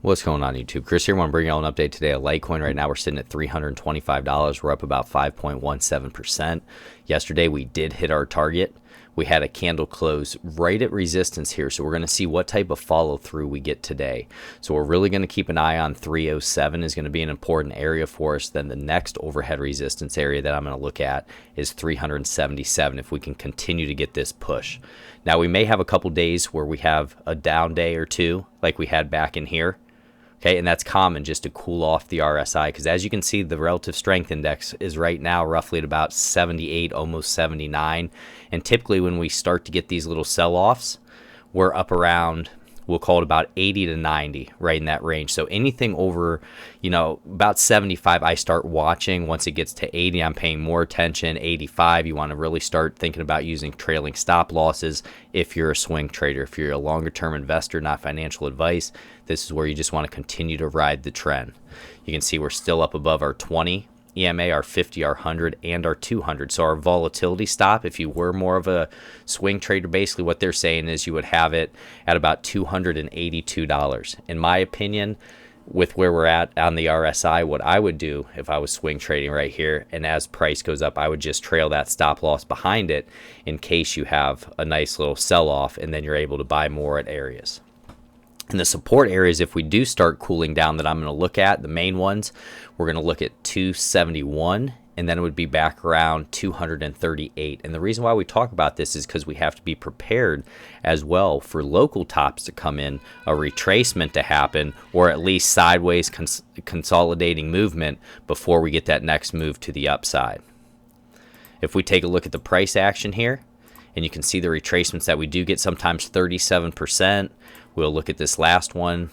What's going on, YouTube? Chris here. I want to bring you all an update today of Litecoin. Right now we're sitting at $325. We're up about 5.17%. Yesterday we did hit our target. We had a candle close right at resistance here, so we're going to see what type of follow through we get today. So we're really going to keep an eye on 307 is going to be an important area for us. Then the next overhead resistance area that I'm going to look at is 377 if we can continue to get this push. Now we may have a couple days where we have a down day or two like we had back in here. Okay, and that's common just to cool off the RSI, because as you can see, the relative strength index is right now roughly at about 78, almost 79. And typically when we start to get these little sell-offs, we're up around, we'll call it about 80 to 90, right in that range. So anything over, about 75, I start watching. Once it gets to 80, I'm paying more attention. 85, you want to really start thinking about using trailing stop losses if you're a swing trader. If you're a longer-term investor, not financial advice, this is where you just want to continue to ride the trend. You can see we're still up above our 20 EMA, our 50, our 100, and our 200. So our volatility stop, if you were more of a swing trader, basically what they're saying is you would have it at about $282. In my opinion, with where we're at on the RSI, what I would do if I was swing trading right here, and as price goes up, I would just trail that stop loss behind it in case you have a nice little sell-off, and then you're able to buy more at areas. And the support areas, if we do start cooling down, that I'm going to look at, the main ones, we're going to look at 271, and then it would be back around 238. And the reason why we talk about this is because we have to be prepared as well for local tops to come in, a retracement to happen, or at least sideways consolidating movement before we get that next move to the upside. If we take a look at the price action here, and you can see the retracements that we do get, sometimes 37%. We'll look at this last one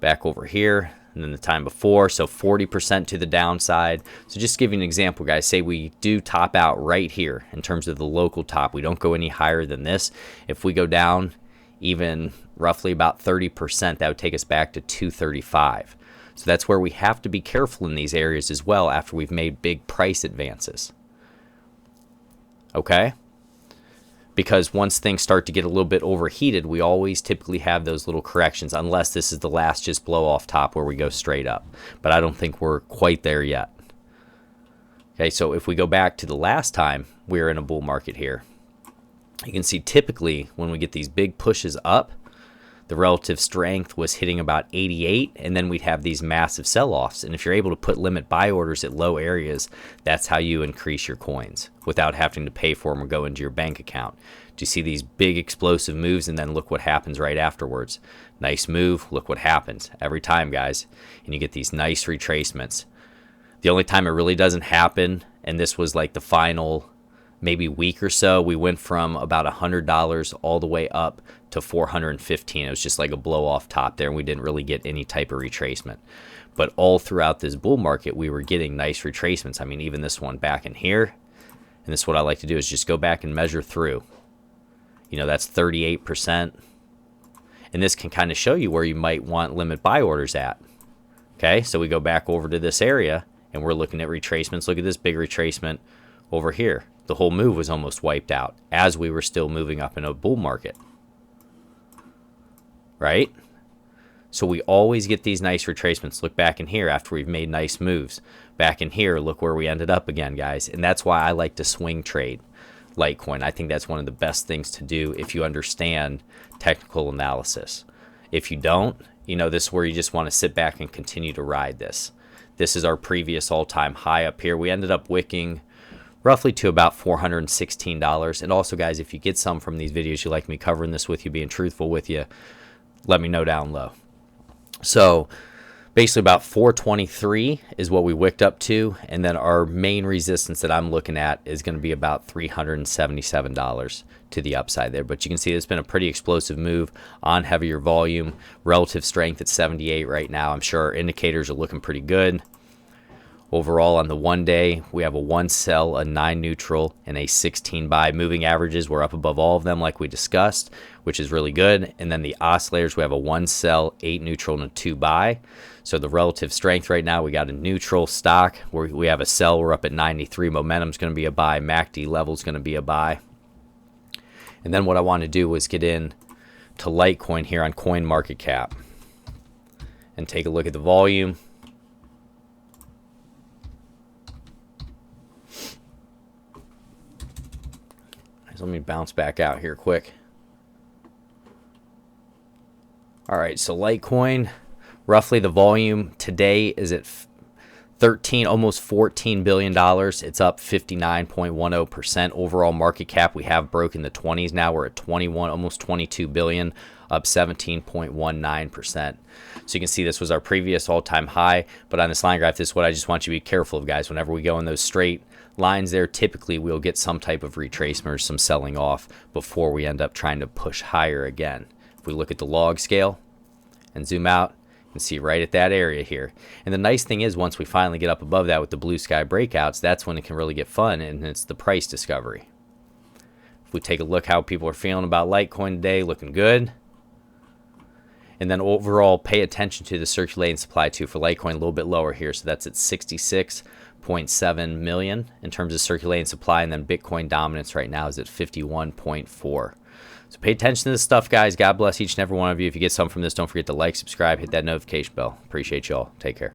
back over here, and then the time before, so 40% to the downside. So just to give you an example, guys, say we do top out right here in terms of the local top. We don't go any higher than this. If we go down even roughly about 30%, that would take us back to 235. So that's where we have to be careful in these areas as well after we've made big price advances. Okay? Because once things start to get a little bit overheated, we always typically have those little corrections, unless this is the last just blow off top where we go straight up. But I don't think we're quite there yet. Okay, so if we go back to the last time we were in a bull market here, you can see typically when we get these big pushes up, the relative strength was hitting about 88, and then we'd have these massive sell-offs. And if you're able to put limit buy orders at low areas, that's how you increase your coins without having to pay for them or go into your bank account. Do you see these big explosive moves, and then look what happens right afterwards? Nice move, look what happens every time, guys. And you get these nice retracements. The only time it really doesn't happen, and this was like the final maybe week or so, we went from about $100 all the way up to $415. It was just like a blow off top there, and we didn't really get any type of retracement. But all throughout this bull market, we were getting nice retracements. I mean, even this one back in here, and this is what I like to do, is just go back and measure through. That's 38%. And this can kind of show you where you might want limit buy orders at. Okay, so we go back over to this area, and we're looking at retracements. Look at this big retracement over here. The whole move was almost wiped out as we were still moving up in a bull market. Right? So we always get these nice retracements. Look back in here after we've made nice moves. Back in here, look where we ended up again, guys. And that's why I like to swing trade Litecoin. I think that's one of the best things to do if you understand technical analysis. If you don't, this is where you just want to sit back and continue to ride this. This is our previous all-time high up here. We ended up wicking roughly to about $416. And also, guys, if you get some from these videos, you like me covering this with you, being truthful with you, let me know down low. So basically about 423 is what we wicked up to, and then our main resistance that I'm looking at is going to be about $377 to the upside there. But you can see it's been a pretty explosive move on heavier volume. Relative strength at 78 right now. I'm sure our indicators are looking pretty good. Overall, on the 1 day, we have a 1 sell, a 9 neutral, and a 16 buy. Moving averages, we're up above all of them like we discussed, which is really good. And then the oscillators, we have a 1 sell, 8 neutral, and a 2 buy. So the relative strength right now, we got a neutral stock where we have a sell. We're up at 93. Momentum's going to be a buy. MACD level's going to be a buy. And then what I want to do was get in to Litecoin here on CoinMarketCap. and take a look at the volume. So let me bounce back out here quick. All right, so Litecoin, roughly the volume today is at almost $14 billion. It's up 59.10%. Overall market cap, we have broken the 20s now. We're at 21, almost 22 billion, up 17.19%. So you can see this was our previous all-time high, but on this line graph, this is what I just want you to be careful of, guys. Whenever we go in those straight lines there, typically we'll get some type of retracement or some selling off before we end up trying to push higher again. If we look at the log scale and zoom out, you can see right at that area here. And the nice thing is, once we finally get up above that with the blue sky breakouts, that's when it can really get fun, and it's the price discovery. If we take a look how people are feeling about Litecoin today, looking good. And then overall, pay attention to the circulating supply too for Litecoin, a little bit lower here. So that's at 66.7 million in terms of circulating supply. And then Bitcoin dominance right now is at 51.4. So pay attention to this stuff, guys. God bless each and every one of you. If you get something from this, don't forget to like, subscribe, hit that notification bell. Appreciate y'all. Take care.